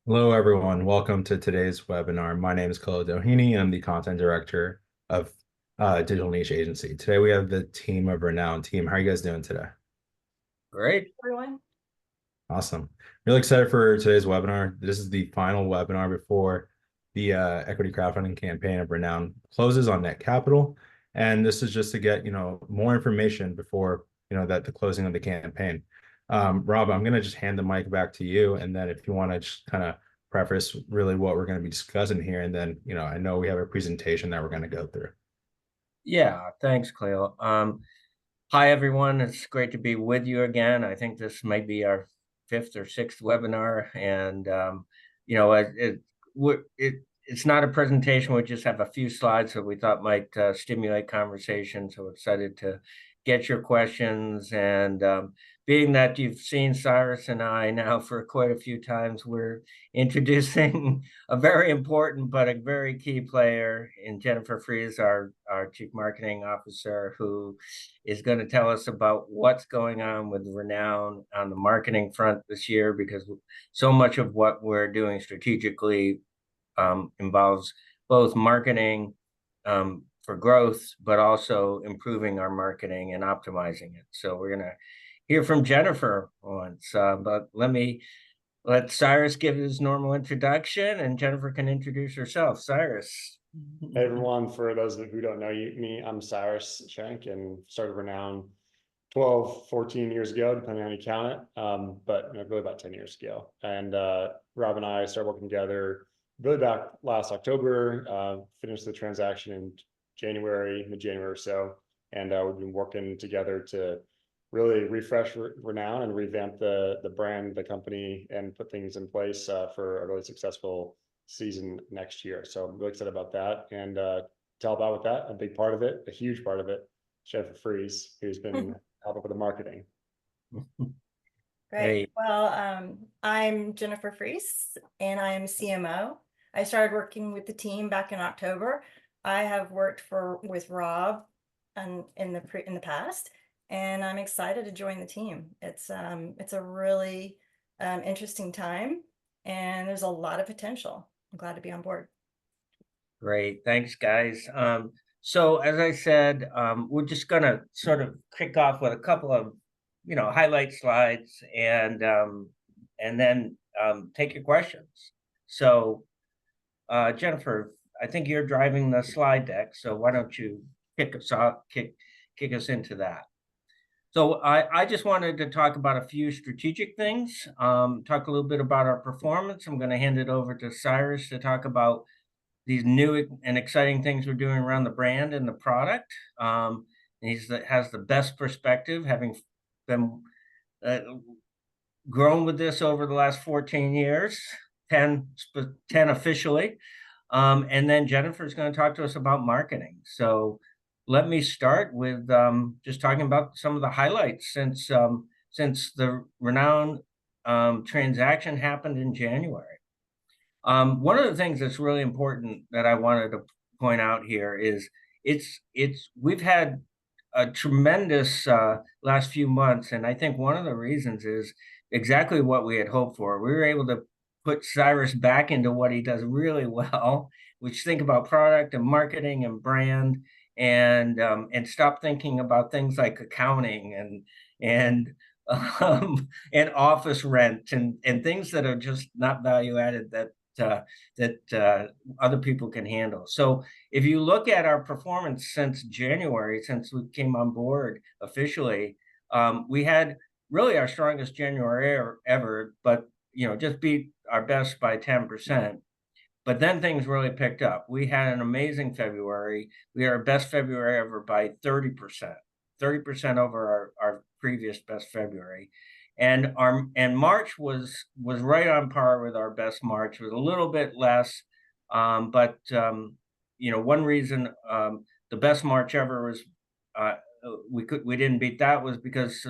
Hello, everyone. Welcome to today's webinar. My name is Khalil Doheny. I'm the content director of Digital Niche Agency. Today we have the team of Renoun. Team, how are you guys doing today? Great, everyone. Awesome. Really excited for today's webinar. This is the final webinar before the equity crowdfunding campaign of Renoun closes on Net Capital. And this is just to get, more information before, that the closing of the campaign. Rob, I'm going to just hand the mic back to you. And then if you want to just kind of preface really what we're going to be discussing here. And then, I know we have a presentation that we're going to go through. Yeah, thanks, Cleo. Hi, everyone. It's great to be with you again. I think this might be our fifth or sixth webinar, and it's not a presentation. We just have a few slides that we thought might stimulate conversation. So excited to get your questions. And being that you've seen Cyrus and I now for quite a few times, we're introducing a very important but a very key player in Jennifer Freas, our Chief Marketing Officer, who is going to tell us about what's going on with Renoun on the marketing front this year, because so much of what we're doing strategically involves both marketing for growth, but also improving our marketing and optimizing it. So we're going to hear from Jennifer once, but let Cyrus give his normal introduction, and Jennifer can introduce herself. Cyrus. Hey everyone, for those who don't know me, I'm Cyrus Schenck and started Renoun 12, 14 years ago, depending on how you count it, but really about 10 years ago. And Rob and I started working together really back last October, finished the transaction in January, mid-January or so. And we've been working together to really refresh Renoun and revamp the brand, the company, and put things in place for a really successful season next year. So I'm really excited about that. And to help out with that, a big part of it, a huge part of it, Jennifer Freas, who's been helping with the marketing. Great. Well, I'm Jennifer Freas, and I am CMO. I started working with the team back in October. I have worked with Rob in the past, and I'm excited to join the team. It's a really interesting time, and there's a lot of potential. I'm glad to be on board. Great, thanks, guys. So as I said, we're just going to sort of kick off with a couple of highlight slides, and then take your questions. So Jennifer, I think you're driving the slide deck, so why don't you kick us into that? So I just wanted to talk about a few strategic things, talk a little bit about our performance. I'm going to hand it over to Cyrus to talk about these new and exciting things we're doing around the brand and the product. And has the best perspective, having been grown with this over the last 14 years, 10 officially. And then Jennifer's going to talk to us about marketing. So let me start with just talking about some of the highlights since the Renoun transaction happened in January. One of the things that's really important that I wanted to point out here is we've had a tremendous last few months, and I think one of the reasons is exactly what we had hoped for. We were able to put Cyrus back into what he does really well, which think about product and marketing and brand, and stop thinking about things like accounting and office rent and things that are just not value added that other people can handle. So if you look at our performance since January, since we came on board officially, we had really our strongest January ever, but just beat our best by 10%. But then things really picked up. We had an amazing February. We had our best February ever by 30%, 30% over our previous best February. And March was right on par with our best March. It was a little bit less, but one reason the best March ever was we didn't beat that was because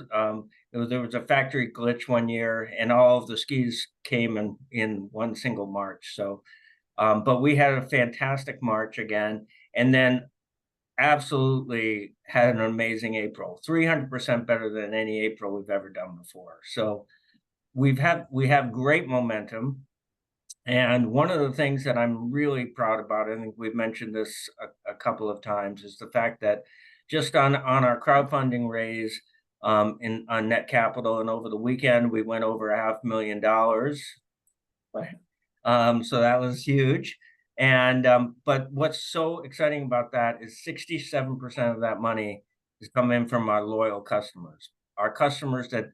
there was a factory glitch one year, and all of the skis came in one single March. So, but we had a fantastic March again, and then absolutely had an amazing April, 300% better than any April we've ever done before. So we have great momentum. And one of the things that I'm really proud about, I think we've mentioned this a couple of times, is the fact that just on our crowdfunding raise on net capital, and over the weekend we went over $500,000. Right. So that was huge. And but what's so exciting about that is 67% of that money is coming from our loyal customers, our customers that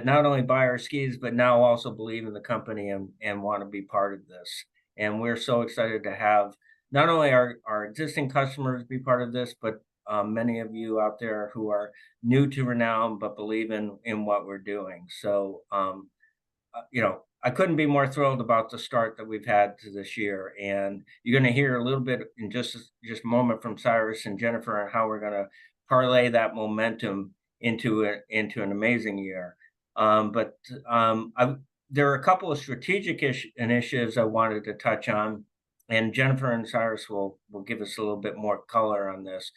not only buy our skis, but now also believe in the company and want to be part of this. And we're so excited to have not only our existing customers be part of this, but many of you out there who are new to Renoun but believe in what we're doing. So you know, I couldn't be more thrilled about the start that we've had to this year. And you're going to hear a little bit in just a moment from Cyrus and Jennifer on how we're going to parlay that momentum into an amazing year. But there are a couple of strategic initiatives I wanted to touch on, and Jennifer and Cyrus will give us a little bit more color on this.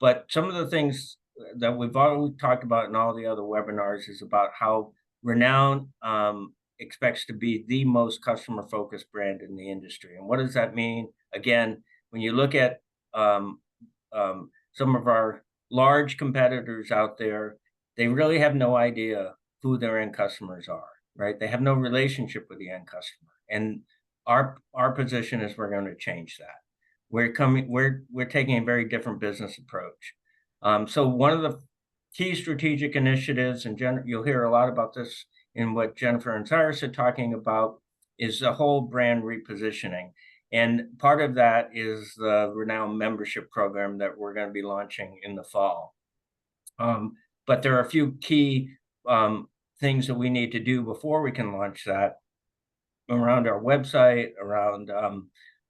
But some of the things that we've already talked about in all the other webinars is about how Renoun expects to be the most customer-focused brand in the industry. And what does that mean? Again, when you look at some of our large competitors out there, they really have no idea who their end customers are, right? They have no relationship with the end customer. And our position is we're going to change that. We're taking a very different business approach. So one of the key strategic initiatives, and you'll hear a lot about this in what Jennifer and Cyrus are talking about, is the whole brand repositioning. And part of that is the Renoun membership program that we're going to be launching in the fall. But there are a few key things that we need to do before we can launch that around our website, around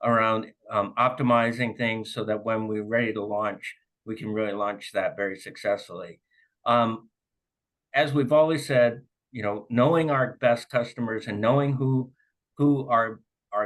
optimizing things so that when we're ready to launch, we can really launch that very successfully. As we've always said, you know, knowing our best customers and knowing who our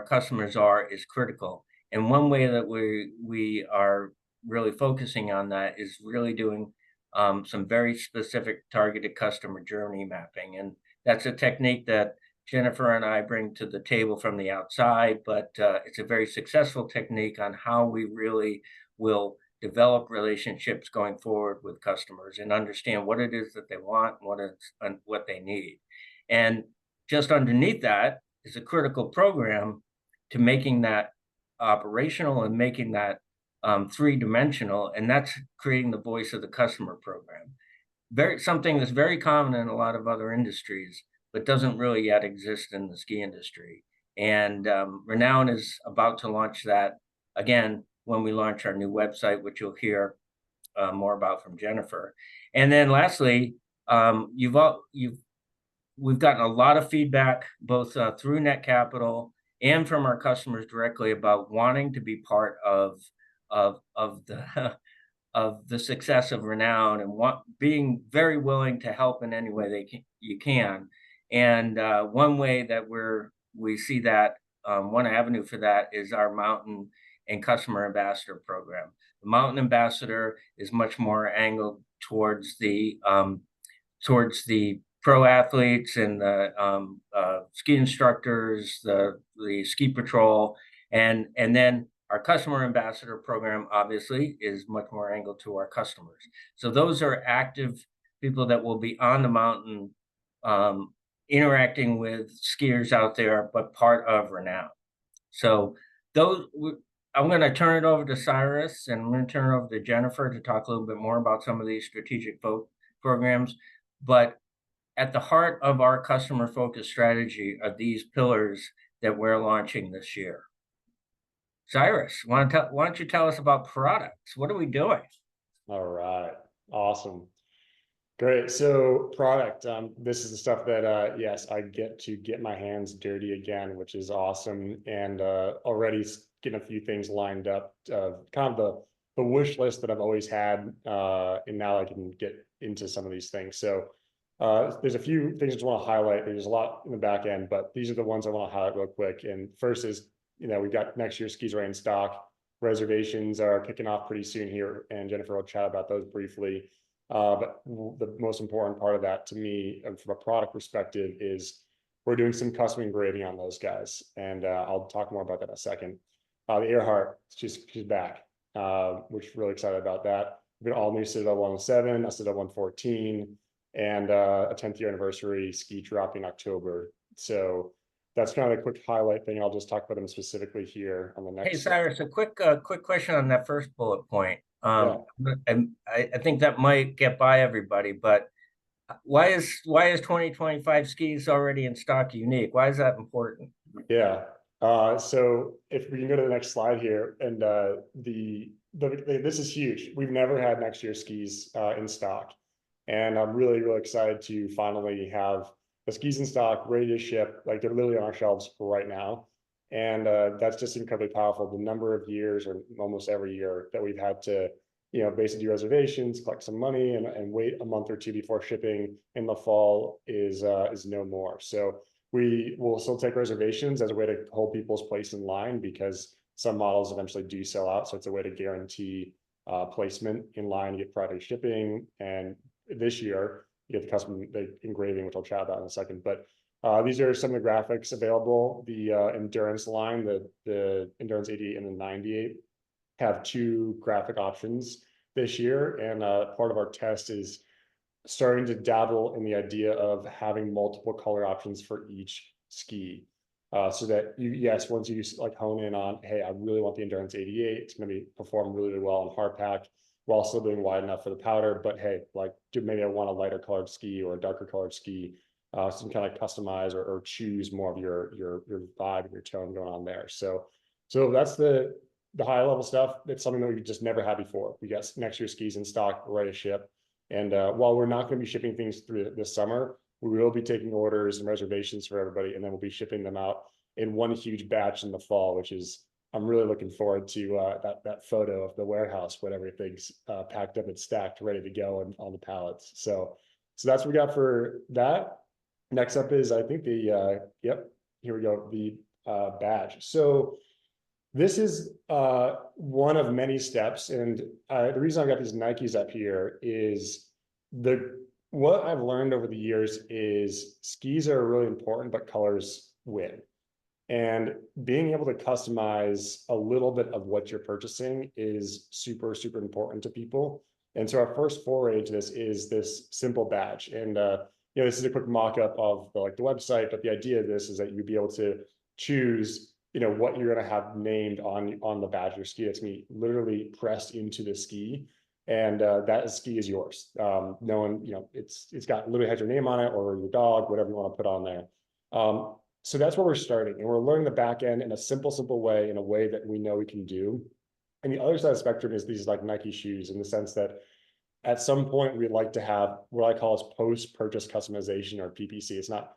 customers are is critical. And one way that we are really focusing on that is really doing some very specific targeted customer journey mapping. And that's a technique that Jennifer and I bring to the table from the outside, but it's a very successful technique on how we really will develop relationships going forward with customers and understand what it is that they want, what they need. And just underneath that is a critical program to making that operational and making that three-dimensional, and that's creating the voice of the customer program. Something that's very common in a lot of other industries, but doesn't really yet exist in the ski industry. And Renoun is about to launch that again when we launch our new website, which you'll hear more about from Jennifer. And then lastly, we've gotten a lot of feedback both through Net Capital and from our customers directly about wanting to be part of the of the success of Renoun and being very willing to help in any way you can. And one way that we see that one avenue for that is our Mountain and Customer Ambassador program. The Mountain Ambassador is much more angled towards the pro athletes and the ski instructors, the ski patrol, and then our Customer Ambassador program obviously is much more angled to our customers. So those are active people that will be on the mountain, interacting with skiers out there, but part of Renoun. So I'm going to turn it over to Cyrus, and I'm going to turn it over to Jennifer to talk a little bit more about some of these strategic programs. But at the heart of our customer-focused strategy are these pillars that we're launching this year. Cyrus, why don't you tell us about products? What are we doing? All right, awesome. Great. So product, this is the stuff that, yes, I get to get my hands dirty again, which is awesome. And already getting a few things lined up, kind of the wish list that I've always had. And now I can get into some of these things. So there's a few things I just want to highlight. There's a lot in the back end, but these are the ones I want to highlight real quick. And first is, we've got next year's skis right in stock. Reservations are kicking off pretty soon here, and Jennifer will chat about those briefly. But the most important part of that to me, from a product perspective, is we're doing some custom engraving on those guys, and I'll talk more about that in a second. The Earhart, she's back, which really excited about that. We've got all new Citadel 107, a Citadel 114, and a 10th year anniversary ski drop in October. So that's kind of a quick highlight thing. I'll just talk about them specifically here on the next. Hey, Cyrus, a quick question on that first bullet point. And I think that might get by everybody, but why is 2025 skis already in stock unique? Why is that important? Yeah. So if we can go to the next slide here, and this is huge. We've never had next year's skis in stock, and I'm really excited to finally have the skis in stock, ready to ship. Like, they're literally on our shelves right now, and that's just incredibly powerful. The number of years, or almost every year, that we've had to, you know, basically do reservations, collect some money, and wait a month or two before shipping in the fall is no more. So we will still take reservations as a way to hold people's place in line, because some models eventually do sell out. So it's a way to guarantee placement in line, get priority shipping. And this year, you get the engraving, which I'll chat about in a second. But these are some of the graphics available. The Endurance line, the Endurance 88 and the 98, have 2 graphic options this year. And part of our test is starting to dabble in the idea of having multiple color options for each ski, so that yes, once you like hone in on, hey, I really want the Endurance 88, it's going to be perform really well on hard pack while still being wide enough for the powder. But hey, like, maybe I want a lighter colored ski or a darker colored ski, so you can kind of customize or choose more of your vibe and your tone going on there. So that's the high level stuff. It's something that we just never had before. We got next year's skis in stock, ready to ship. And while we're not going to be shipping things through this summer, we will be taking orders and reservations for everybody, and then we'll be shipping them out in one huge batch in the fall, which is, I'm really looking forward to that photo of the warehouse when everything's packed up and stacked, ready to go on the pallets. So that's what we got for that. Next up is, I think, the yep, here we go, the badge. So this is one of many steps, and the reason I've got these Nikes up here is what I've learned over the years is skis are really important, but colors win. And being able to customize a little bit of what you're purchasing is super important to people. And so our first foray into this is this simple badge. And you know, this is a quick mock-up of the website, but the idea of this is that you'd be able to choose, you know, what you're going to have named on the badge of your ski. It's going to be literally pressed into the ski, and that ski is yours. No one, you know, it's got literally has your name on it, or your dog, whatever you want to put on there. So that's where we're starting, and we're learning the back end in a simple way, in a way that we know we can do. And the other side of the spectrum is these like Nike shoes, in the sense that at some point we'd like to have what I call as post-purchase customization, or PPC. It's not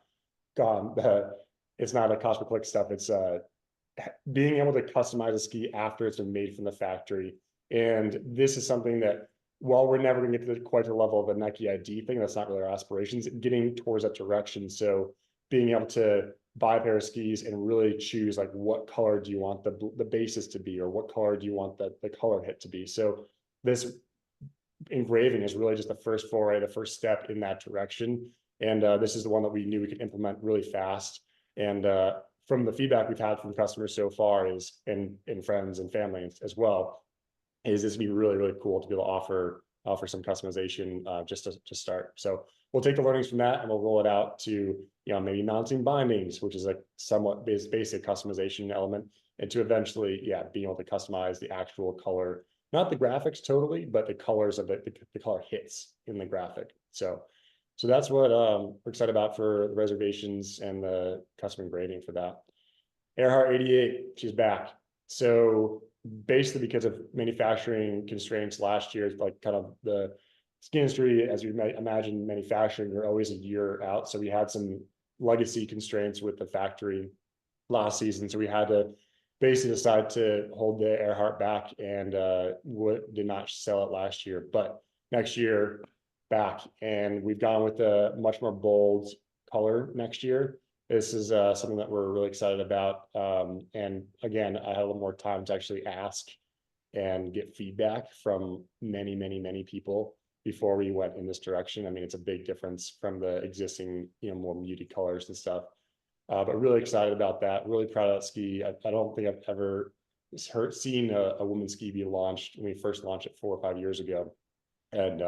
it's not a cost per click stuff. It's being able to customize a ski after it's been made from the factory. And this is something that, while we're never going to get to quite the level of a Nike ID thing, that's not really our aspirations, getting towards that direction. So being able to buy a pair of skis and really choose, like, what color do you want the bases to be, or what color do you want the color hit to be. So this engraving is really just the first foray, the first step in that direction. And this is the one that we knew we could implement really fast. And from the feedback we've had from customers so far is, and friends and family as well, is this would be really cool to be able to offer some customization just to start. So we'll take the learnings from that and we'll roll it out to, you know, maybe mounting bindings, which is a somewhat basic customization element, and to eventually, yeah, being able to customize the actual color, not the graphics totally, but the colors of the color hits in the graphic. So that's what we're excited about for the reservations and the custom engraving for that. Earhart 88, she's back. So basically, because of manufacturing constraints last year, like kind of the ski industry, as you might imagine, manufacturing, you're always a year out. So we had some legacy constraints with the factory last season. So we had to basically decide to hold the Earhart back, and did not sell it last year. But next year, back, and we've gone with a much more bold color next year. This is something that we're really excited about. And again, I had a little more time to actually ask and get feedback from many people before we went in this direction. I mean, it's a big difference from the existing, you know, more muted colors and stuff. But really excited about that. Really proud of that ski. I don't think I've ever seen a women's ski be launched when we first launched it 4 or 5 years ago, and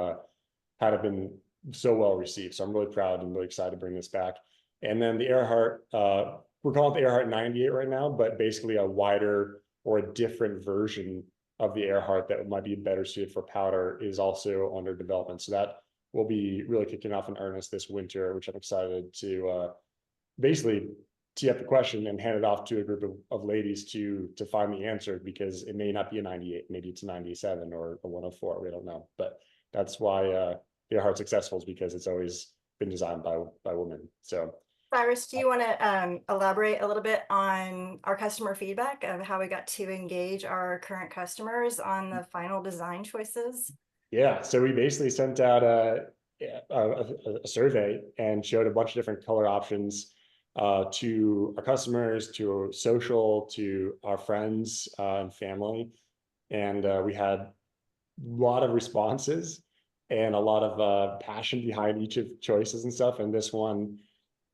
had it been so well received. So I'm really proud and really excited to bring this back. And then the Earhart, we're calling it the Earhart 98 right now, but basically a wider or a different version of the Earhart that might be better suited for powder is also under development. So that will be really kicking off in earnest this winter, which I'm excited to basically tee up the question and hand it off to a group of ladies to find the answer, because it may not be a 98, maybe it's a 97 or a 104, we don't know. But that's why the Earhart's successful, is because it's always been designed by women. So Cyrus, do you want to elaborate a little bit on our customer feedback of how we got to engage our current customers on the final design choices? yeah, so we basically sent out a survey and showed a bunch of different color options to our customers, to social, to our friends and family. And we had a lot of responses and a lot of passion behind each of the choices and stuff. And this one,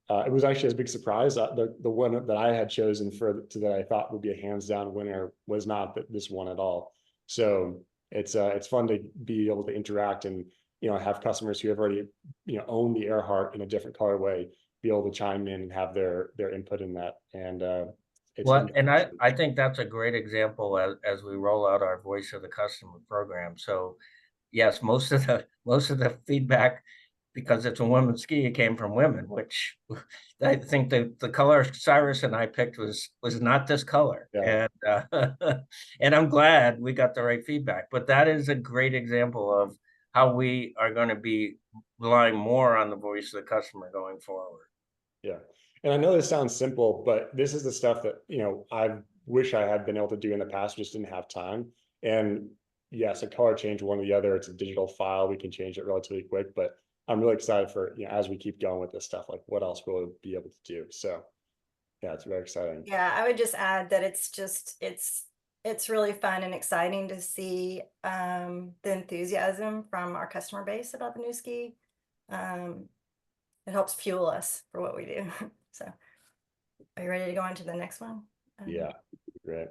it was actually a big surprise. The one that I had chosen that I thought would be a hands down winner was not this one at all. So it's fun to be able to interact and have customers who have already owned the Earhart in a different colorway be able to chime in and have their input in that. And I think that's a great example as we roll out our voice of the customer program. So yes, most of the feedback, because it's a women's ski, it came from women, which I think the color Cyrus and I picked was not this color. Yeah. And and I'm glad we got the right feedback. But that is a great example of how we are going to be relying more on the voice of the customer going forward. Yeah. And I know this sounds simple, but this is the stuff that, I wish I had been able to do in the past, just didn't have time. And yes, a color change one or the other, it's a digital file. We can change it relatively quick, but I'm really excited for, as we keep going with this stuff, like what else will we be able to do? So yeah, it's very exciting. Yeah, I would just add that it's really fun and exciting to see the enthusiasm from our customer base about the new ski. It helps fuel us for what we do. So are you ready to go on to the next one? Yeah, great.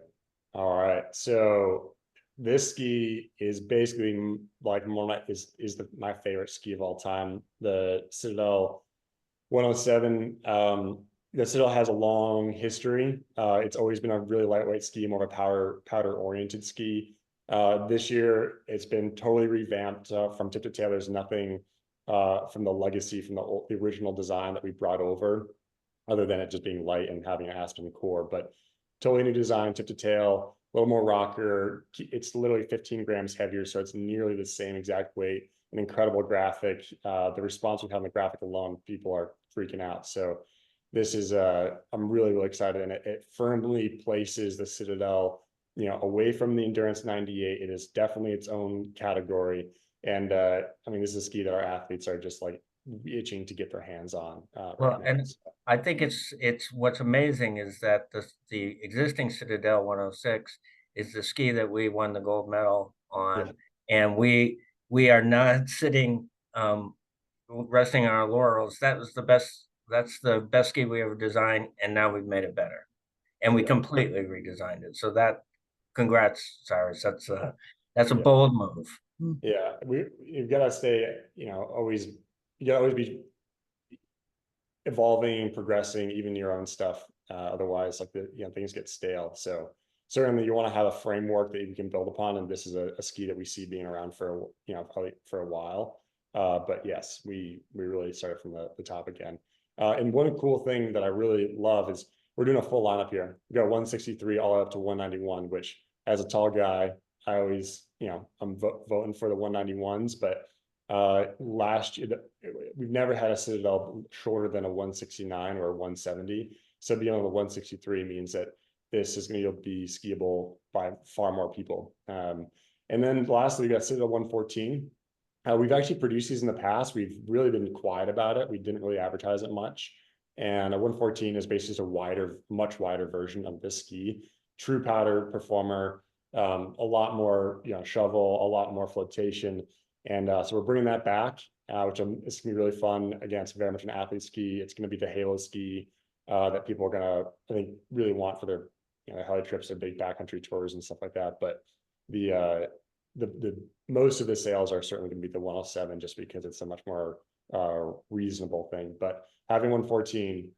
All right. So this ski is basically like my favorite ski of all time. The Citadel 107. The Citadel has a long history. It's always been a really lightweight ski, more of a powder oriented ski. This year it's been totally revamped from tip to tail. There's nothing from the legacy, from the original design that we brought over, other than it just being light and having an aspen core. But totally new design, tip to tail, a little more rocker. It's literally 15 grams heavier, so it's nearly the same exact weight. An incredible graphic. The response we've had on the graphic alone, people are freaking out. So this is I'm really excited, and it firmly places the Citadel away from the Endurance 98. It is definitely its own category. And I mean, this is a ski that our athletes are just like itching to get their hands on. Well, and I think it's what's amazing is that the existing Citadel 106 is the ski that we won the gold medal on, and we are not sitting resting on our laurels. That's the best ski we ever designed, and now we've made it better, and we completely redesigned it. So congrats, Cyrus. That's a bold move. Yeah, you've got to stay, always, you got to always be evolving, progressing, even your own stuff. Otherwise, like things get stale. So certainly you want to have a framework that you can build upon. And this is a ski that we see being around for, probably for a while. But yes, we really started from the top again. And one cool thing that I really love is we're doing a full lineup here. We got 163 all the way up to 191, which as a tall guy, I always, I'm voting for the 191s, but last year we've never had a Citadel shorter than a 169 or a 170. So being on the 163 means that this is going to be skiable by far more people. And then lastly, we got Citadel 114. We've actually produced these in the past. We've really been quiet about it. We didn't really advertise it much. And a 114 is basically just a much wider version of this ski. True powder performer, a lot more, shovel, a lot more flotation. And so we're bringing that back, which it's going to be really fun. Again, it's very much an athlete ski. It's going to be the Halo ski. that people are gonna, I think, really want for their, you know, heli trips and big backcountry tours and stuff like that. But the most of the sales are certainly going to be the 107, just because it's a much more reasonable thing. But having 114,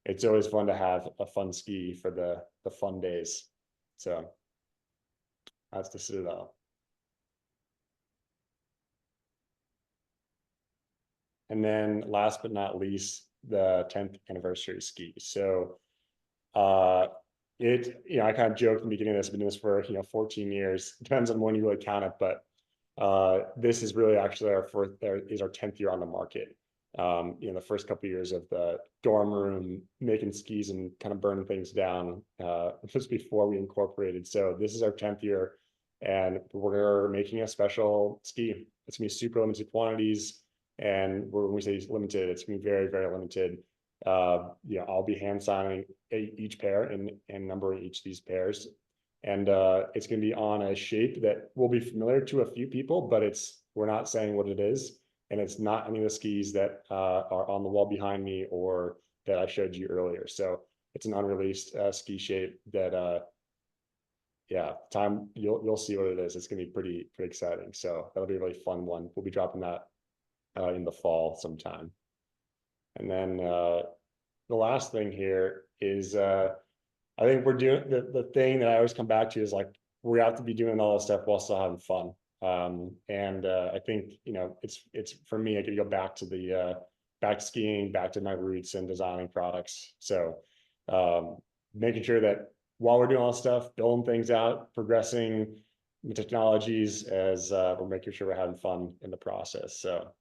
it's always fun to have a fun ski for the fun days. So that's the Citadel. And then last but not least, the 10th anniversary ski. So you know, I kind of joked in the beginning of this, I've been doing this for, you know, 14 years. It depends on when you really count it, but this is really actually our 10th year on the market. You know, the first couple of years of the dorm room, making skis and kind of burning things down, just before we incorporated. So this is our 10th year, and we're making a special ski. It's gonna be super limited quantities, and when we say limited, it's gonna be very, very limited. Yeah, I'll be hand signing each pair and numbering each of these pairs. And it's going to be on a shape that will be familiar to a few people, but we're not saying what it is. And it's not any of the skis that are on the wall behind me or that I showed you earlier. So it's an unreleased ski shape that yeah, you'll see what it is. It's going to be pretty exciting. So that'll be a really fun one. We'll be dropping that in the fall sometime. And then the last thing here is I think we're doing the thing that I always come back to is like, we have to be doing all this stuff while still having fun. And I think, you know, it's for me, I could go back to back to skiing, back to my roots and designing products. So making sure that while we're doing all this stuff, building things out, progressing the technologies as we're making sure we're having fun in the process. So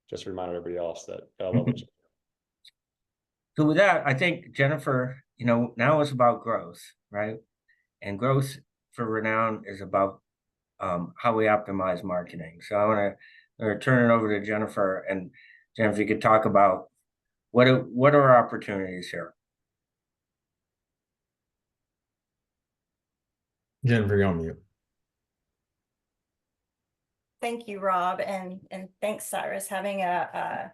just remind everybody else that I love it. So with that, I think, Jennifer, you know, now it's about growth, right? And growth for Renoun is about how we optimize marketing. So I want to turn it over to Jennifer, and Jennifer, you could talk about what are our opportunities here. Jennifer, you're on mute. Thank you, Rob, and thanks, Cyrus. Having a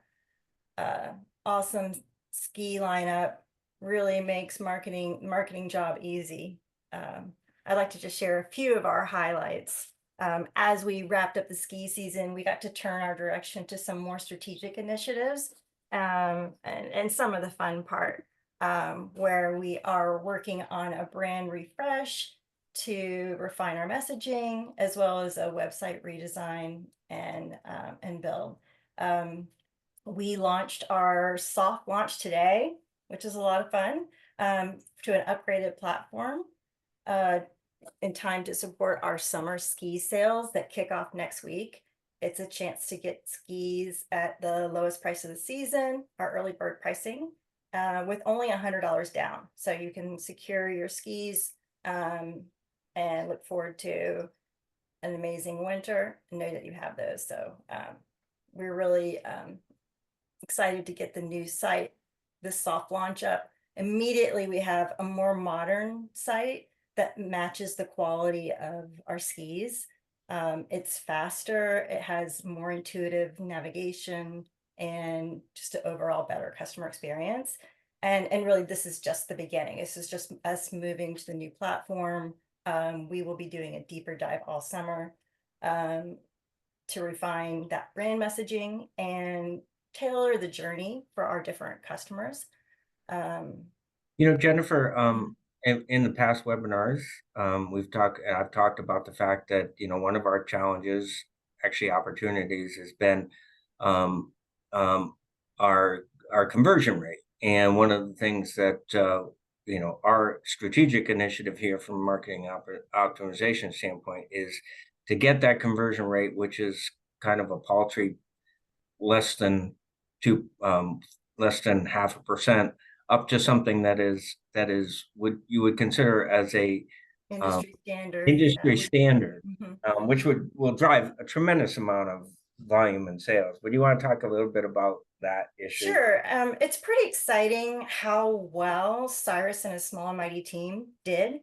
awesome ski lineup really makes marketing job easy. I'd like to just share a few of our highlights. As we wrapped up the ski season, we got to turn our direction to some more strategic initiatives, and some of the fun part, where we are working on a brand refresh to refine our messaging, as well as a website redesign and build. We launched our soft launch today, which is a lot of fun, to an upgraded platform in time to support our summer ski sales that kick off next week. It's a chance to get skis at the lowest price of the season, our early bird pricing, with only $100 down. So you can secure your skis and look forward to an amazing winter and know that you have those. So we're really excited to get the new site, this soft launch up. Immediately we have a more modern site that matches the quality of our skis. It's faster, it has more intuitive navigation, and just an overall better customer experience. And really, this is just the beginning. This is just us moving to the new platform. We will be doing a deeper dive all summer to refine that brand messaging and tailor the journey for our different customers. You know, Jennifer, in the past webinars, I've talked about the fact that, you know, one of our challenges, actually opportunities, has been our conversion rate. And one of the things that you know, our strategic initiative here from a marketing optimization standpoint is to get that conversion rate, which is kind of a paltry less than 0.5%, up to something that is what you would consider as a industry standard. Industry standard, Mm-hmm. Which will drive a tremendous amount of volume and sales. But you want to talk a little bit about that issue? Sure. It's pretty exciting how well Cyrus and his small and mighty team did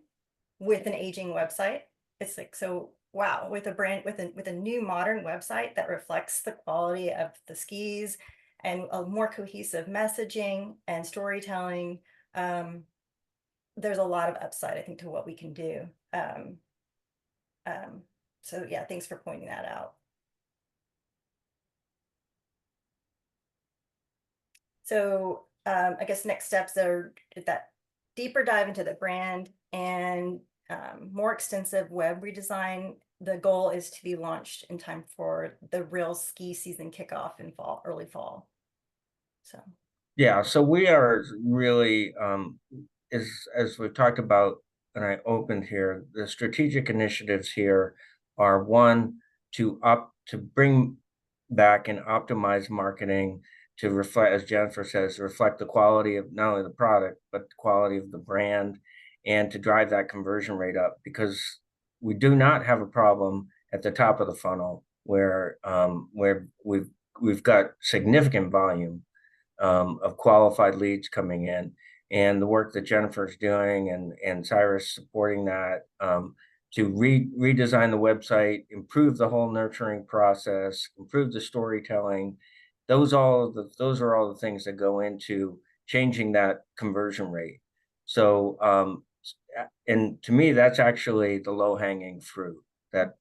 with an aging website. It's like, so wow, with a new modern website that reflects the quality of the skis and a more cohesive messaging and storytelling, There's a lot of upside, I think, to what we can do. So yeah, thanks for pointing that out. So I guess next steps are that deeper dive into the brand and more extensive web redesign. The goal is to be launched in time for the real ski season kickoff in fall, early fall. So yeah, so we are really as we've talked about, and I opened here, the strategic initiatives here are one, to bring back and optimize marketing to reflect, as Jennifer says, reflect the quality of not only the product, but the quality of the brand, and to drive that conversion rate up, because we do not have a problem at the top of the funnel where we've got significant volume of qualified leads coming in, and the work that Jennifer's doing and Cyrus supporting that, to redesign the website, improve the whole nurturing process, improve the storytelling. Those are all the things that go into changing that conversion rate. So, and to me, that's actually the low hanging fruit. That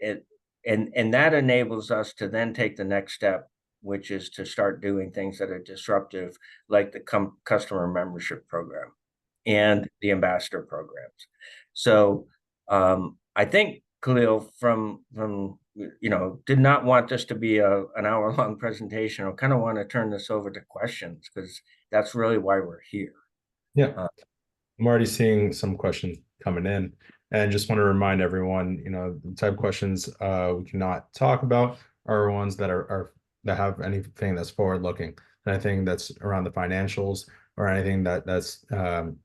it and that enables us to then take the next step, which is to start doing things that are disruptive, like the customer membership program and the ambassador programs. So I think Khalil, from did not want this to be an hour-long presentation. I kind of want to turn this over to questions, because that's really why we're here. Yeah, I'm already seeing some questions coming in, and just want to remind everyone, the type of questions we cannot talk about are ones that are that have anything that's forward-looking, anything that's around the financials or anything that's down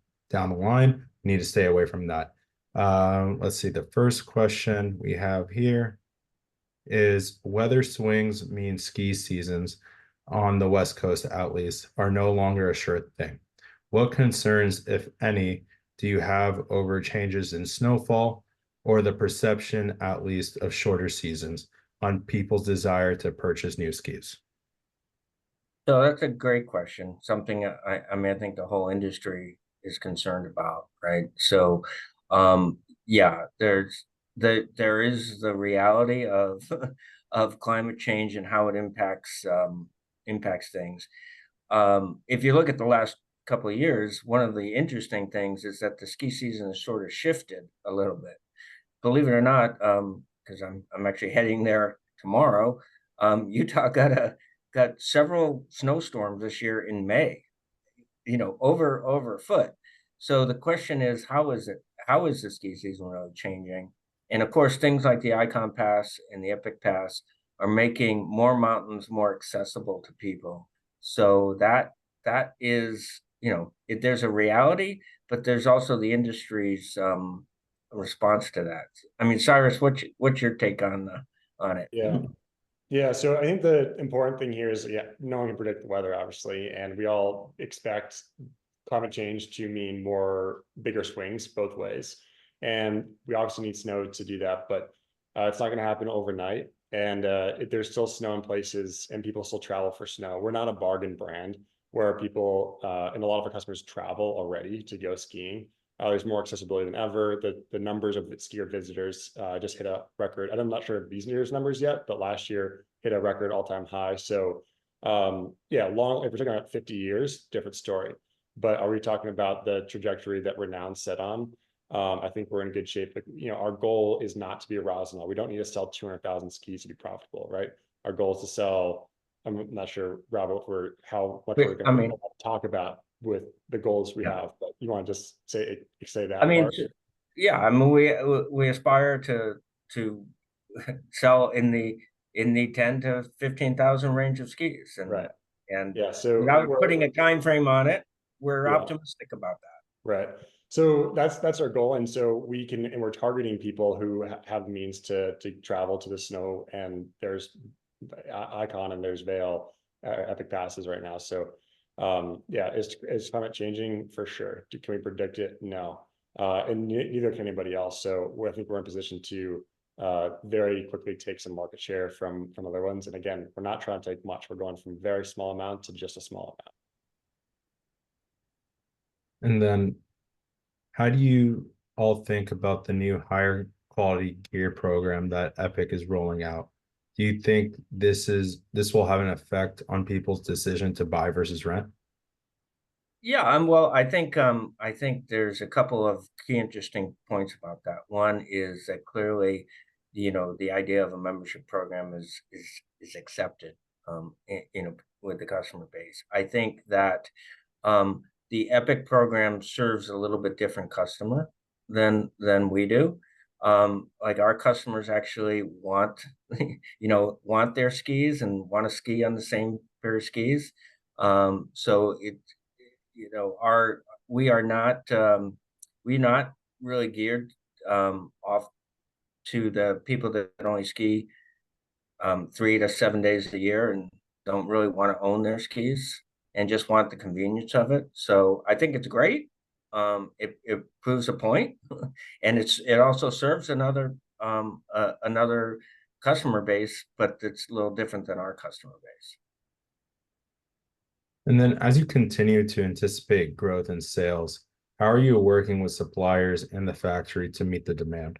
the line. You need to stay away from that. Let's see. The first question we have here is weather swings mean ski seasons on the West Coast, at least, are no longer a sure thing. What concerns, if any, do you have over changes in snowfall or the perception, at least, of shorter seasons on people's desire to purchase new skis? So that's a great question. Something I think the whole industry is concerned about, right? So, yeah, there is the reality of of climate change and how it impacts things. If you look at the last couple of years, one of the interesting things is that the ski season has sort of shifted a little bit. Believe it or not, because I'm actually heading there tomorrow. Utah got several snowstorms this year in May, over a foot. So the question is, how is the ski season really changing? And of course, things like the Icon Pass and the Epic Pass are making more mountains more accessible to people. So that is, there's a reality, but there's also the industry's response to that. I mean, Cyrus, what's your take on it? Yeah, so I think the important thing here is, no one can predict the weather, obviously, and we all expect climate change to mean bigger swings both ways. And we obviously need snow to do that, but it's not going to happen overnight. And there's still snow in places, and people still travel for snow. We're not a bargain brand where people and a lot of our customers travel already to go skiing. There's more accessibility than ever. The numbers of the skier visitors just hit a record. I'm not sure of these year's numbers yet, but last year hit a record all-time high. So if we're talking about 50 years, different story. But are we talking about the trajectory that Renoun set on? I think we're in good shape. But, our goal is not to be a Roswell. We don't need to sell 200,000 skis to be profitable, right? Our goal is to sell. I'm not sure, Rob, how much we're going to talk about with the goals we have, but you want to just say that? I mean, yeah, I mean, we aspire to sell in the 10 to 15,000 range of skis, and right, and yeah. So without putting a time frame on it, we're optimistic about that. Right. So that's our goal, and so we're targeting people who have the means to travel to the snow, and there's Icon and there's Vail, Epic Passes right now. So is climate changing? For sure. Can we predict it? No. And neither can anybody else. So I think we're in position to very quickly take some market share from other ones. And again, we're not trying to take much. We're going from very small amount to just a small amount. And then how do you all think about the new higher quality gear program that Epic is rolling out? Do you think this will have an effect on people's decision to buy versus rent? Yeah, well, I think there's a couple of key interesting points about that. One is that clearly, the idea of a membership program is accepted, with the customer base. I think that the Epic program serves a little bit different customer than we do. Like our customers actually want, want their skis and want to ski on the same pair of skis. So our we are not we're not really geared off to the people that only ski 3 to 7 days a year and don't really want to own their skis and just want the convenience of it. So I think it's great. It proves a point, and it also serves another customer base, but it's a little different than our customer base. And then as you continue to anticipate growth in sales, how are you working with suppliers and the factory to meet the demand?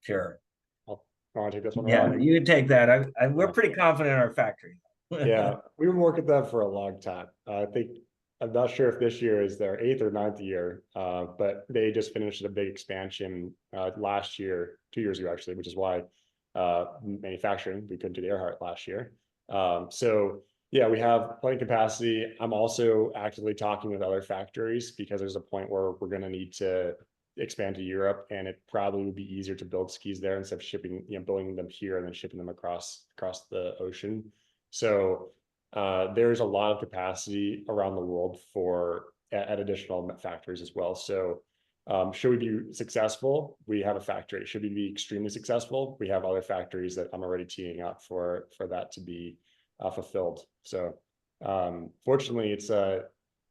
Sure. I want to take this one, Yeah, Rob? you can take that. We're pretty confident in our factory. Yeah, we've been working with them for a long time. I think I'm not sure if this year is their 8th or 9th year, but they just finished a big expansion last year, 2 years ago actually, which is why manufacturing we couldn't do the Earhart last year. So yeah, we have plenty of capacity. I'm also actively talking with other factories because there's a point where we're going to need to expand to Europe, and it probably would be easier to build skis there instead of shipping, building them here and then shipping them across the ocean. So there's a lot of capacity around the world for at additional factories as well. So should we be successful? We have a factory. Should we be extremely successful? We have other factories that I'm already teeing up for that to be fulfilled. So fortunately, it's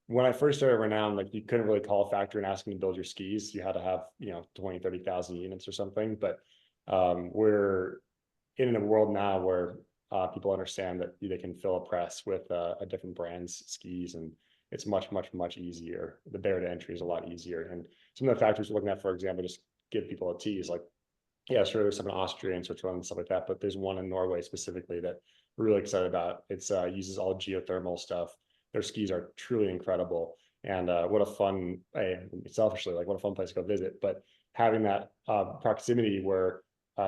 when I first started Renoun, like you couldn't really call a factory and ask them to build your skis. You had to have 20,000-30,000 units or something. But we're in a world now where people understand that they can fill a press with a different brand's skis, and it's much easier. The barrier to entry is a lot easier. And some of the factories we're looking at, for example, just give people a tease, like, yeah, sure, there's some in Austria and Switzerland and stuff like that, but there's one in Norway specifically that we're really excited about. It's uses all geothermal stuff. Their skis are truly incredible, and what a fun, selfishly, like what a fun place to go visit. But having that proximity where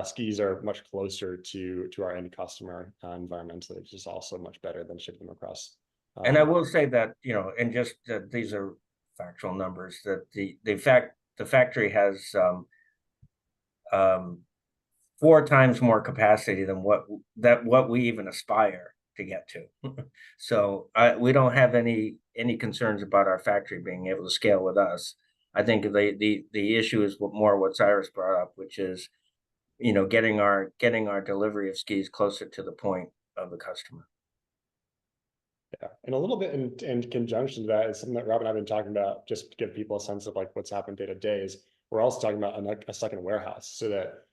skis are much closer to our end customer environmentally, it's just also much better than shipping them across. And I will say that, and just that these are factual numbers, that the factory has 4 times more capacity than what we even aspire to get to. So we don't have any concerns about our factory being able to scale with us. I think the issue is more what Cyrus brought up, which is getting our delivery of skis closer to the point of the customer. Yeah, and a little bit in conjunction to that is something that Rob and I have been talking about, just to give people a sense of like what's happened day to day. Is we're also talking about a second warehouse, so that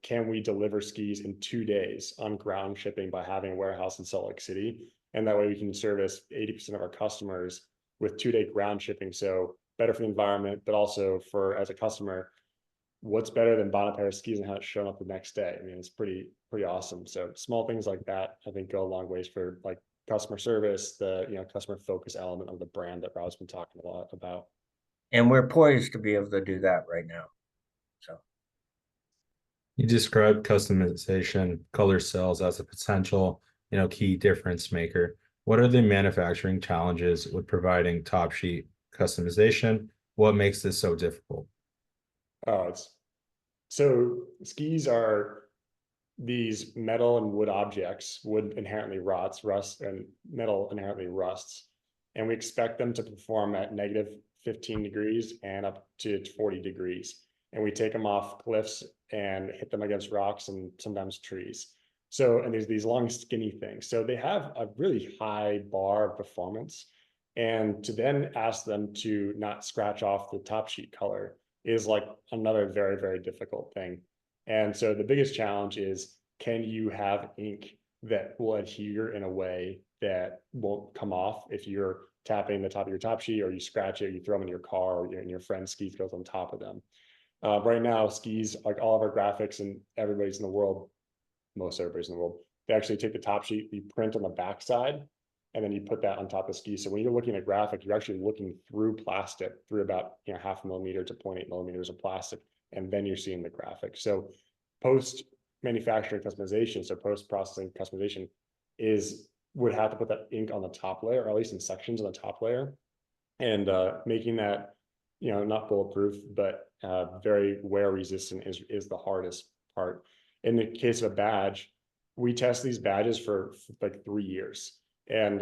can we deliver skis in 2 days on ground shipping by having a warehouse in Salt Lake City, and that way we can service 80% of our customers with 2-day ground shipping. So better for the environment, but also for as a customer, what's better than buying a pair of skis and have it shown up the next day? I mean, it's pretty awesome. So small things like that, I think, go a long ways for like customer service, the customer focus element of the brand that Rob's been talking a lot about. And we're poised to be able to do that right now. So You described customization, color cells as a potential, key difference maker. What are the manufacturing challenges with providing top sheet customization? What makes this so difficult? So skis are these metal and wood objects. Wood inherently rust, and metal inherently rusts. And we expect them to perform at -15 degrees and up to 40 degrees. And we take them off cliffs and hit them against rocks and sometimes trees. So, and there's these long, skinny things. So they have a really high bar of performance. And to then ask them to not scratch off the top sheet color is like another very difficult thing. And so the biggest challenge is, can you have ink that will adhere in a way that won't come off if you're tapping the top of your top sheet, or you scratch it, you throw them in your car, or in your friend's ski goes on top of them. Right now, skis, like all of our graphics and everybody's in the world, most everybody's in the world, they actually take the top sheet, you print on the backside, and then you put that on top of ski. So when you're looking at graphic, you're actually looking through plastic, through about 0.5 millimeter to 0.8 millimeters of plastic, and then you're seeing the graphic. So post manufacturing customization, so post processing customization would have to put that ink on the top layer, or at least in sections on the top layer, and making that, not bulletproof, but very wear resistant is the hardest part. In the case of a badge, we test these badges for like 3 years. And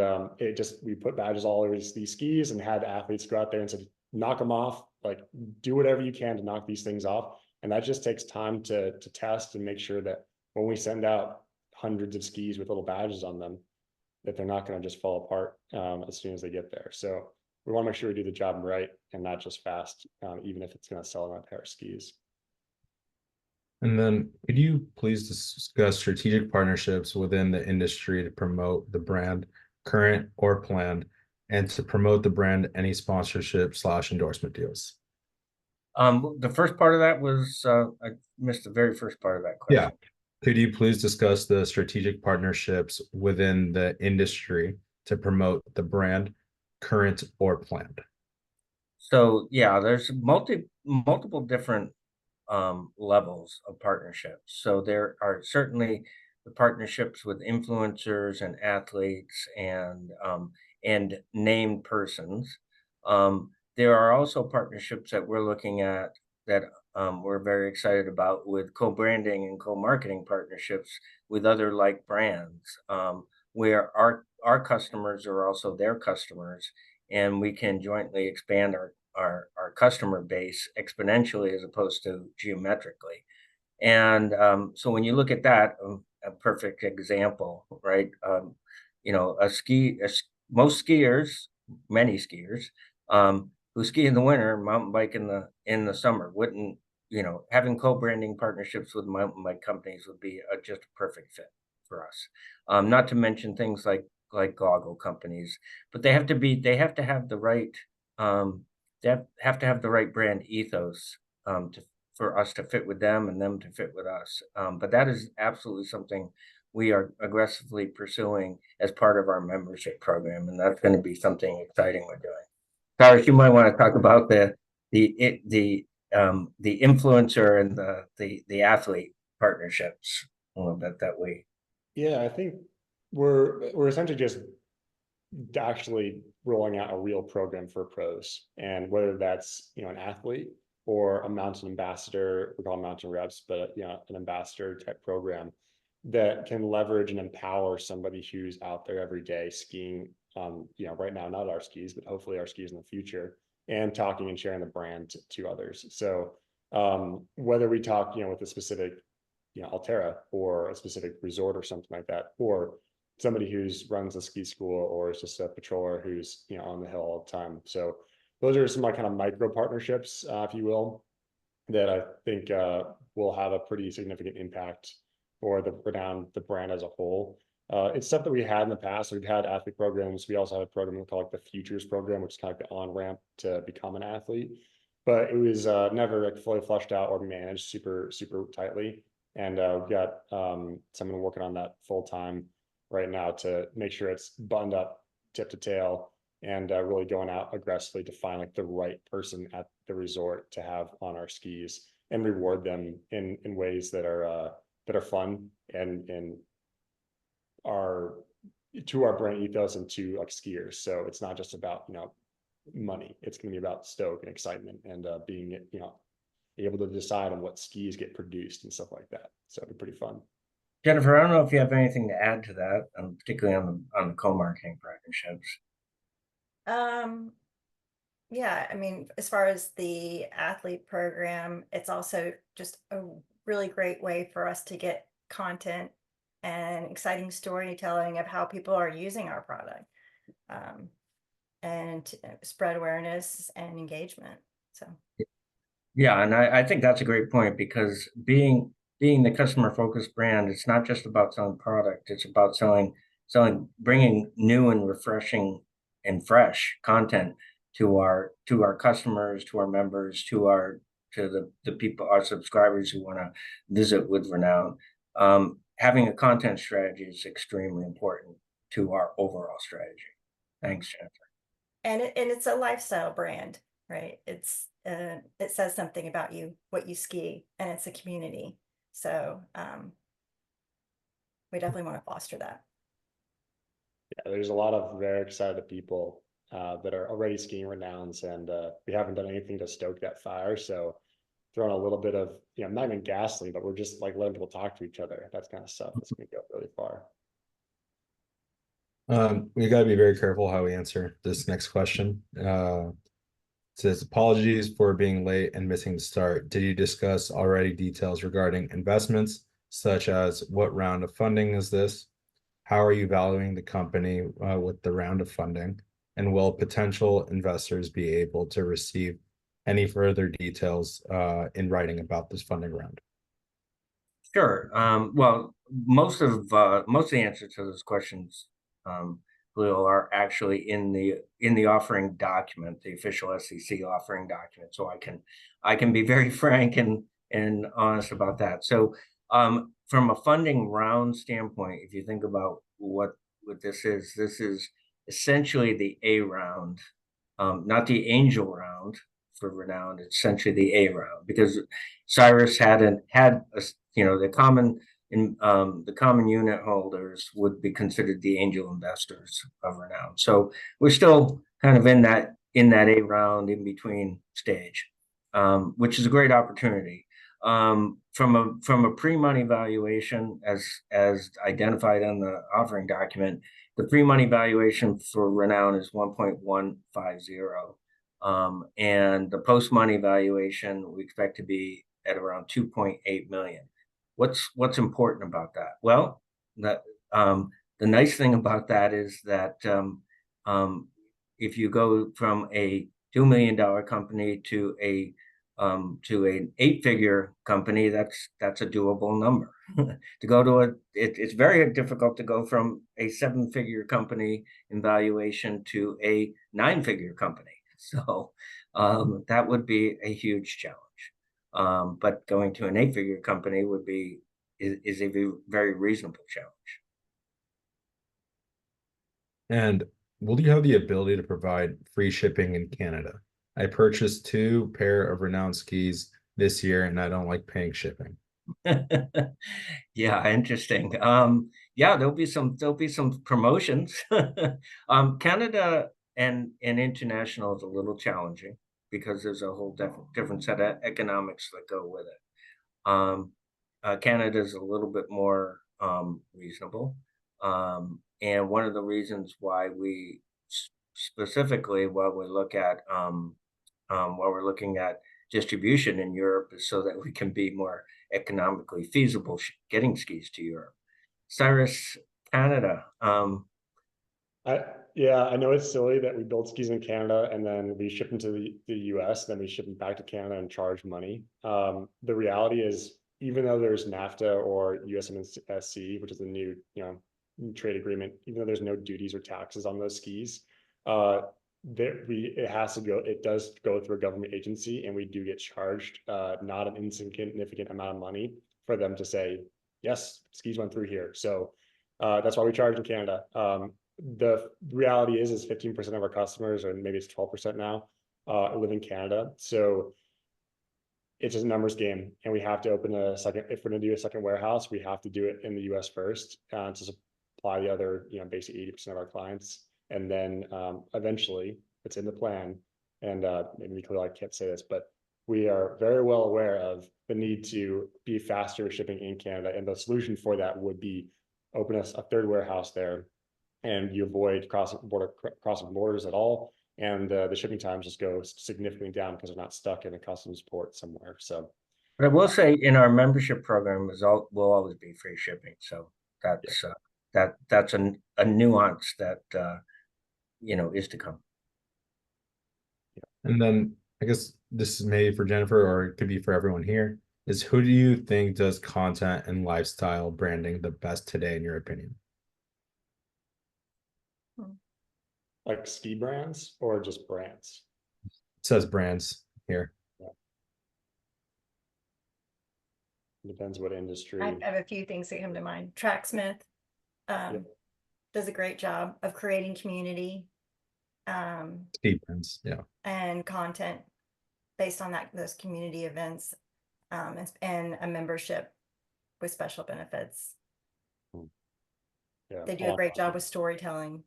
we put badges all over these skis and had athletes go out there and said, knock them off, like do whatever you can to knock these things off. And that just takes time to test and make sure that when we send out hundreds of skis with little badges on them, that they're not going to just fall apart as soon as they get there. So we want to make sure we do the job right and not just fast, even if it's going to sell on a pair of skis. And then could you please discuss strategic partnerships within the industry to promote the brand, current or planned, and to promote the brand, any sponsorship / endorsement deals? The first part of that was, I missed the very first part of that question. Yeah. Could you please discuss the strategic partnerships within the industry to promote the brand, current or planned? So yeah, there's multiple different levels of partnerships. So there are certainly the partnerships with influencers and athletes and named persons. There are also partnerships that we're looking at that we're very excited about, with co-branding and co-marketing partnerships with other like brands, where our customers are also their customers, and we can jointly expand our customer base exponentially as opposed to geometrically. And so when you look at that, a perfect example, right? Most skiers, many skiers, who ski in the winter, mountain bike in the summer, wouldn't, having co-branding partnerships with mountain bike companies would be just a perfect fit for us. Not to mention things like goggle companies, but they have to have the right brand ethos for us to fit with them and them to fit with us. But that is absolutely something we are aggressively pursuing as part of our membership program, and that's going to be something exciting we're doing. Cyrus, you might want to talk about the influencer and the athlete partnerships a little bit that way. Yeah, I think we're essentially just actually rolling out a real program for pros, and whether that's an athlete or a mountain ambassador, we call them mountain reps, but an ambassador type program that can leverage and empower somebody who's out there every day skiing, right now, not our skis, but hopefully our skis in the future, and talking and sharing the brand to others. So whether we talk, with a specific, Altera or a specific resort or something like that, or somebody who's runs a ski school, or is just a patroller who's, on the hill all the time. So those are some kind of micro partnerships, if you will, that I think will have a pretty significant impact for the brand as a whole. It's stuff that we had in the past. We've had athlete programs. We also have a program called the Futures program, which is kind of like the on-ramp to become an athlete, but it was never like fully fleshed out or managed super tightly. And we've got someone working on that full time right now to make sure it's buttoned up tip to tail, and really going out aggressively to find like the right person at the resort to have on our skis, and reward them in ways that are fun and are to our brand ethos and to like skiers. So it's not just about money. It's going to be about stoke and excitement and being able to decide on what skis get produced and stuff like that. So it'd be pretty fun. Jennifer, I don't know if you have anything to add to that, particularly on the co-marketing partnerships. Yeah, I mean, as far as the athlete program, it's also just a really great way for us to get content and exciting storytelling of how people are using our product, and to spread awareness and engagement. So yeah, and I think that's a great point, because being the customer focused brand, it's not just about selling product, it's about bringing new and refreshing and fresh content to our customers, to our members, to the people, our subscribers who want to visit with Renoun. Having a content strategy is extremely important to our overall strategy. Thanks, Jennifer. And it's a lifestyle brand, right? It says something about you, what you ski, and it's a community. So we definitely want to foster that. Yeah, there's a lot of very excited people that are already skiing Renouns, and we haven't done anything to stoke that fire. So throwing a little bit of, not even gasoline, but we're just like letting people talk to each other. That's kind of stuff that's going to go really far. We got to be very careful how we answer this next question. It says, apologies for being late and missing the start. Did you discuss already details regarding investments, such as what round of funding is this? How are you valuing the company with the round of funding? And will potential investors be able to receive any further details in writing about this funding round? Sure. Well, most of the answers to those questions, Leo, are actually in the offering document, the official SEC offering document. So I can be very frank and honest about that. So from a funding round standpoint, if you think about what this is essentially the A round, not the angel round for Renoun. It's essentially the A round, because Cyrus had the common unit holders would be considered the angel investors of Renoun. So we're still kind of in that A round in between stage, which is a great opportunity. From a pre-money valuation, as identified on the offering document, the pre-money valuation for Renoun is 1.150. And the post-money valuation we expect to be at around 2.8 million. What's important about that? Well, the nice thing about that is that if you go from a $2 million company to an 8-figure company, that's a doable number. To go to it's very difficult to go from a 7-figure company in valuation to a 9-figure company. So that would be a huge challenge. But going to an 8-figure company is a very reasonable challenge. And will you have the ability to provide free shipping in Canada? I purchased 2 pair of Renoun skis this year, and I don't like paying shipping. Yeah, interesting. Yeah, there'll be some promotions. Canada and international is a little challenging because there's a whole different set of economics that go with it. Canada is a little bit more reasonable, and one of the reasons why we specifically while we're looking at distribution in Europe is so that we can be more economically feasible getting skis to Europe. Cyrus, Canada. I know it's silly that we build skis in Canada and then we ship them to the US, then we ship them back to Canada and charge money. The reality is, even though there's NAFTA or USMCA, which is a new trade agreement, even though there's no duties or taxes on those skis, it does go through a government agency, and we do get charged not an insignificant amount of money for them to say, yes, skis went through here. So that's why we charge in Canada. The reality is 15% of our customers, or maybe it's 12% now, live in Canada. So it's just a numbers game, and we have to open a second. If we're going to do a second warehouse, we have to do it in the US first to supply the other, basically 80% of our clients. And then eventually, it's in the plan, and maybe I can't say this, but we are very well aware of the need to be faster shipping in Canada, and the solution for that would be open us a third warehouse there, and you avoid crossing borders at all, and the shipping times just go significantly down because they're not stuck in a customs port somewhere. So, but I will say, in our membership program, will always be free shipping. So that's a nuance that is to come. And then I guess this is maybe for Jennifer, or it could be for everyone here, is who do you think does content and lifestyle branding the best today, in your opinion? Like ski brands or just brands? It says brands here. Depends what industry. I have a few things that come to mind. Tracksmith Yep. does a great job of creating community Ski brands, yeah. and content based on those community events, and a membership with special benefits. Yeah. They do a great job with storytelling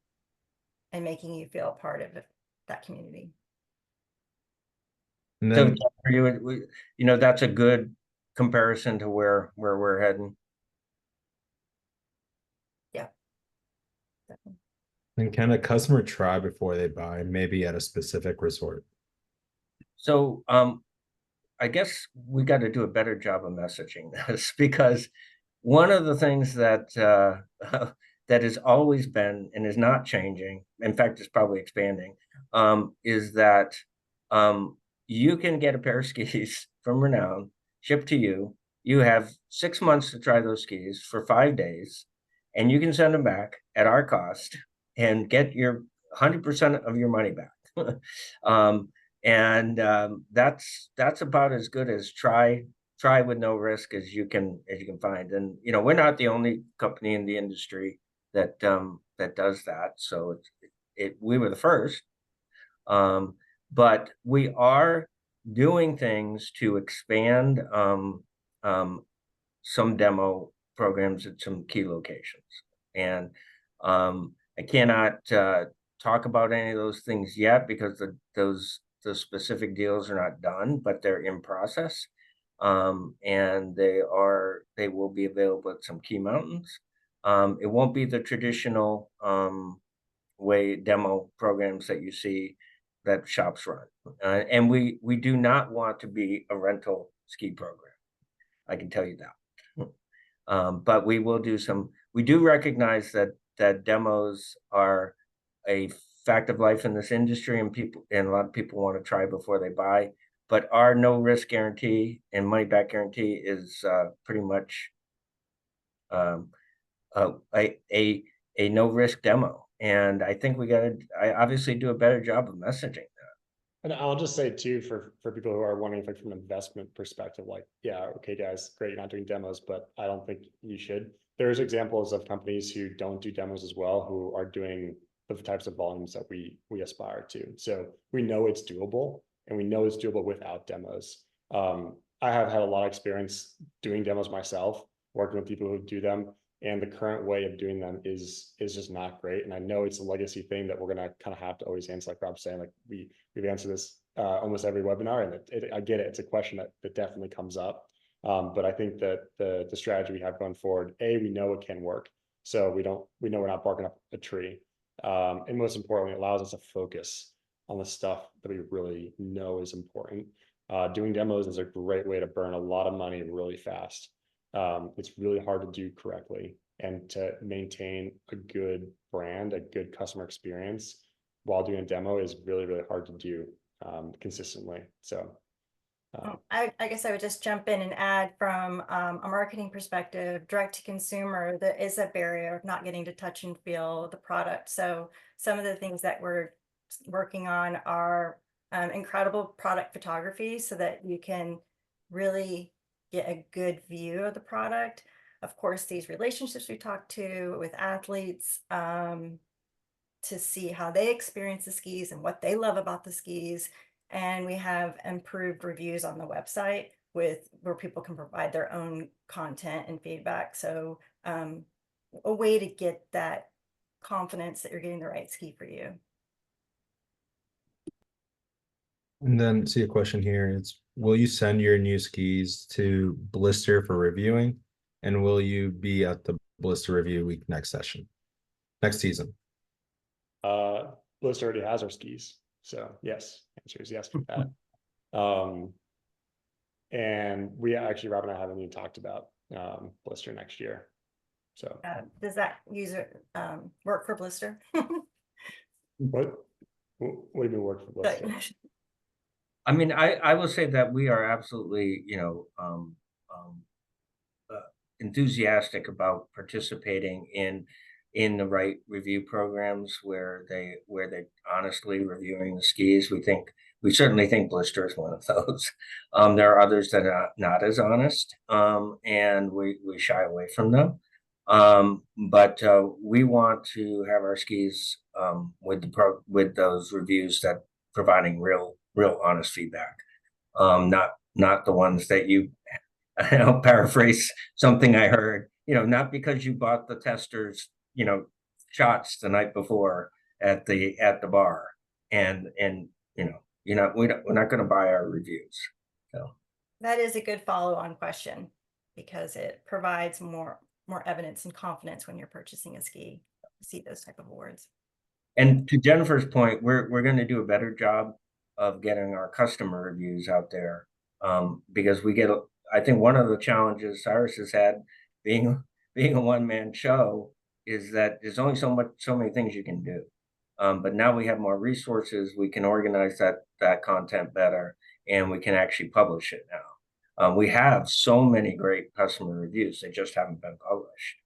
and making you feel a part of that community. And So then you know, that's a good comparison to where we're heading. Yeah. Definitely. And can a customer try before they buy, maybe at a specific resort? So I guess we got to do a better job of messaging this, because one of the things that that has always been and is not changing, in fact, it's probably expanding, is that you can get a pair of skis from Renoun shipped to you. You have 6 months to try those skis for 5 days, and you can send them back at our cost and get your 100% of your money back. That's about as good as try with no risk as you can find. And you know, we're not the only company in the industry that that does that. So we were the first, but we are doing things to expand some demo programs at some key locations. And I cannot talk about any of those things yet, because those specific deals are not done, but they're in process. And they will be available at some key mountains. It won't be the traditional way demo programs that you see that shops run. And we do not want to be a rental ski program. I can tell you that. But we will do some. We do recognize that demos are a fact of life in this industry, and a lot of people want to try before they buy. But our no risk guarantee and money back guarantee is pretty much a no risk demo. And I think I obviously do a better job of messaging. And I'll just say too, for people who are wondering, like from an investment perspective, like, yeah, okay, guys, great, you're not doing demos, but I don't think you should. There's examples of companies who don't do demos as well, who are doing the types of volumes that we aspire to. So we know it's doable, and we know it's doable without demos. I have had a lot of experience doing demos myself, working with people who do them, and the current way of doing them is just not great. And I know it's a legacy thing that we're gonna kind of have to always answer, like Rob's saying, like we've answered this almost every webinar, and I get it. It's a question that definitely comes up. But I think that the strategy we have going forward, we know it can work. So we know we're not barking up a tree. And most importantly, it allows us to focus on the stuff that we really know is important. Doing demos is a great way to burn a lot of money really fast. It's really hard to do correctly, and to maintain a good brand, a good customer experience while doing a demo is really, really hard to do consistently. So I guess I would just jump in and add, from a marketing perspective, direct to consumer, there is a barrier of not getting to touch and feel the product. So some of the things that we're working on are incredible product photography, so that you can really get a good view of the product. Of course, these relationships we talked to with athletes, to see how they experience the skis and what they love about the skis. And we have improved reviews on the website where people can provide their own content and feedback. So a way to get that confidence that you're getting the right ski for you. And then see a question here. It's, will you send your new skis to Blister for reviewing? And will you be at the Blister review week next season? Blister already has our skis. So yes, answer is yes for that. And we actually, Rob and I haven't even talked about Blister next year. So does that user work for Blister? what do you mean work for Blister? I mean, I will say that we are absolutely, enthusiastic about participating in in the right review programs where they're honestly reviewing the skis. We certainly think Blister is one of those. There are others that are not as honest, and we shy away from them. But we want to have our skis with those reviews that providing real honest feedback, not the ones that I'll paraphrase something I heard, not because you bought the testers, shots the night before at the bar, and we're not going to buy our reviews. So that is a good follow-on question, because it provides more evidence and confidence when you're purchasing a ski to see those type of awards. And to Jennifer's point, we're going to do a better job of getting our customer reviews out there, because I think one of the challenges Cyrus has had being a one-man show is that there's only so many things you can do. But now we have more resources, we can organize that content better, and we can actually publish it now. We have so many great customer reviews, they just haven't been published.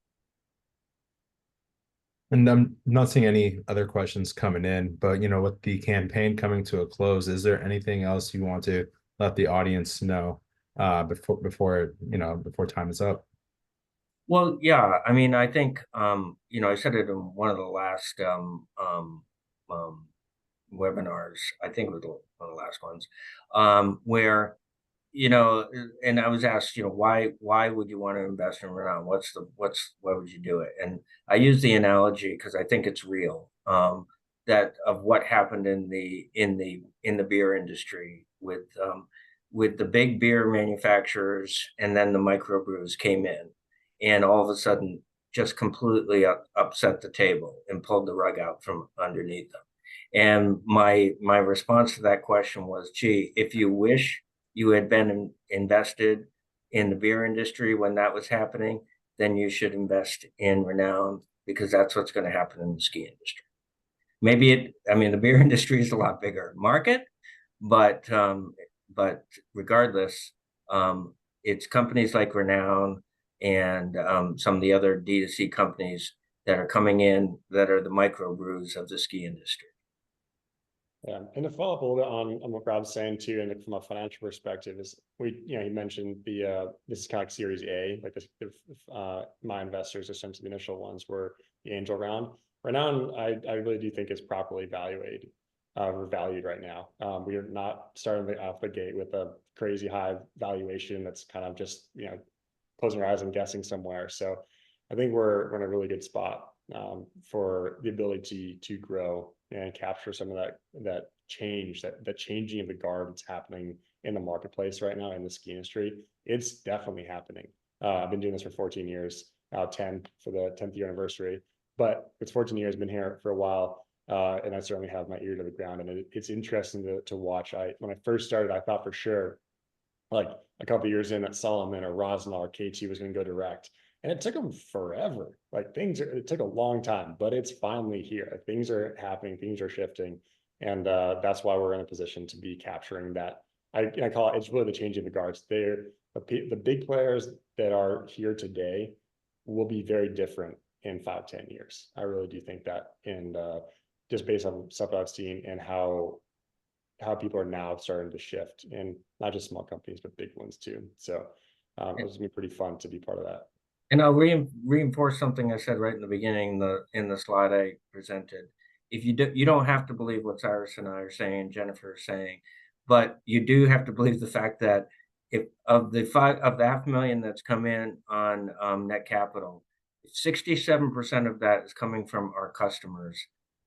And I'm not seeing any other questions coming in, but with the campaign coming to a close, is there anything else you want to let the audience know before time is up? Well, yeah, I mean, I think I said it in one of the last webinars. I think it was one of the last ones, where and I was asked, why would you want to invest in Renoun? Why would you do it? And I use the analogy because I think it's real, that of what happened in the beer industry with the big beer manufacturers, and then the microbrews came in, and all of a sudden just completely upset the table and pulled the rug out from underneath them. And my response to that question was, gee, if you wish you had been invested in the beer industry when that was happening, then you should invest in Renoun, because that's what's going to happen in the ski industry. The beer industry is a lot bigger market, but regardless, it's companies like Renoun and some of the other D2C companies that are coming in that are the microbrews of the ski industry. Yeah, and to follow up a little bit on what Rob's saying too, and from a financial perspective, is he mentioned this is kind of like Series A, like this, my investors, essentially the initial ones were the angel round. Renoun, I really do think is properly valued right now. We are not starting off the gate with a crazy high valuation that's kind of just closing our eyes and guessing somewhere. So I think we're in a really good spot for the ability to grow and capture some of that change, that changing of the guard that's happening in the marketplace right now in the ski industry. It's definitely happening. I've been doing this for 14 years, now 10 for the 10th year anniversary, but it's 14 years, been here for a while. And I certainly have my ear to the ground, and it's interesting to watch. When I first started, I thought for sure, like a couple of years in, that Solomon or Rosnell or KT was going to go direct. And it took them forever. It took a long time, but it's finally here. Things are happening, things are shifting. And that's why we're in a position to be capturing that. I call it's really the changing the guards. They're the big players that are here today will be very different in 5-10 years. I really do think that, and just based on stuff I've seen and how people are now starting to shift, and not just small companies, but big ones too. So it's gonna be pretty fun to be part of that. And I'll reinforce something I said right in the beginning, in the slide I presented. If you don't have to believe what Cyrus and I are saying, Jennifer is saying, but you do have to believe the fact that if of the $500,000 that's come in on net capital, 67% of that is coming from our customers,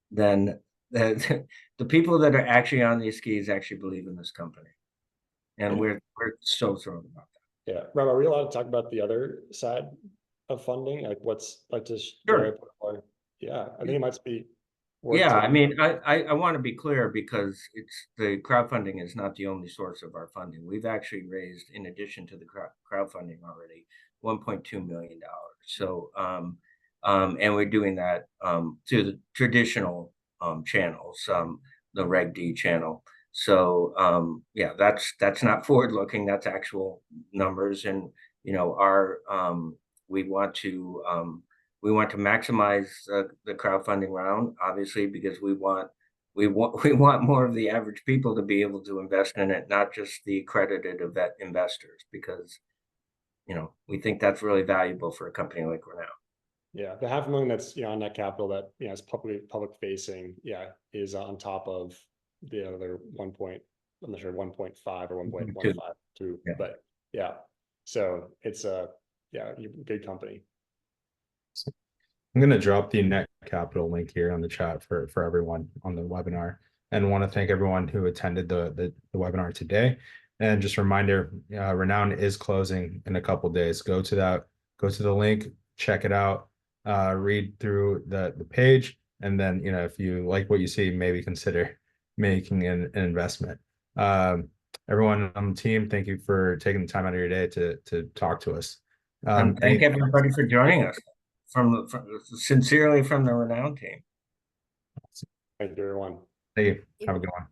then the people that are actually on these skis actually believe in this company, and we're so thrilled about that. Yeah, Rob, are we allowed to talk about the other side of funding? Like what's like just Sure. Yeah, I think it might be. Yeah, I mean, I want to be clear, because the crowdfunding is not the only source of our funding. We've actually raised, in addition to the crowdfunding already, $1.2 million. So, and we're doing that through the traditional channels, the Reg D channel. So, yeah, that's not forward looking. That's actual numbers, and our we want to We want to maximize the crowdfunding round, obviously, because we want more of the average people to be able to invest in it, not just the accredited investors, because we think that's really valuable for a company like Renoun. Yeah, the 500,000 that's on net capital that is public facing, is on top of the other I'm not sure 1.5 or 1.152, Yeah. but so it's good company. I'm going to drop the net capital link here on the chat for everyone on the webinar, and want to thank everyone who attended the webinar today. And just a reminder, Renoun is closing in a couple days. Go to the link, check it out, read through the page, and then if you like what you see, maybe consider making an investment. Everyone on the team, thank you for taking the time out of your day to talk to us. Thank everybody for joining us sincerely from the Renoun team. Thank you, everyone. Thank you. Have a good one.